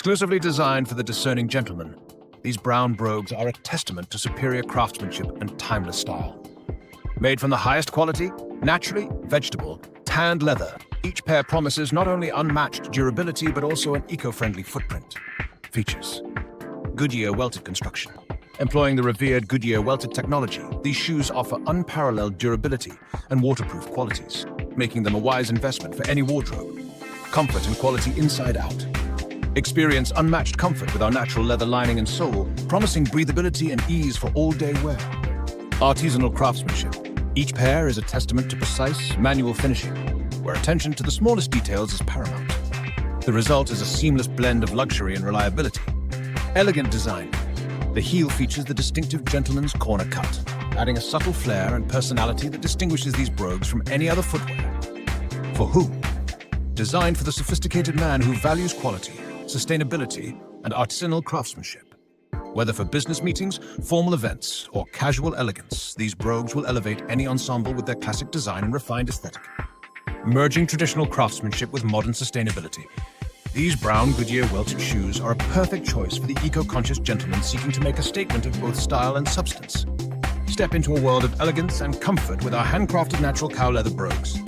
Exclusively designed for the discerning gentleman, these brown brogues are a testament to superior craftsmanship and timeless style. Made from the highest quality, naturally vegetable, tanned leather, each pair promises not only unmatched durability but also an eco-friendly footprint. Features: Goodyear Welted Construction. Employing the revered Goodyear Welted technology, these shoes offer unparalleled durability and waterproof qualities, making them a wise investment for any wardrobe. Comfort and quality inside out. Experience unmatched comfort with our natural leather lining and sole, promising breathability and ease for all-day wear. Artisanal craftsmanship. Each pair is a testament to precise, manual finishing, where attention to the smallest details is paramount. The result is a seamless blend of luxury and reliability. Elegant design. The heel features the distinctive gentleman's corner cut, adding a subtle flair and personality that distinguishes these brogues from any other footwear. For whom? Designed for the sophisticated man who values quality, sustainability, and artisanal craftsmanship. Whether for business meetings, formal events, or casual elegance, these brogues will elevate any ensemble with their classic design and refined aesthetic. Merging traditional craftsmanship with modern sustainability. These brown Goodyear welted shoes are a perfect choice for the eco-conscious gentleman seeking to make a statement of both style and substance. Step into a world of elegance and comfort with our handcrafted natural cow leather brogues.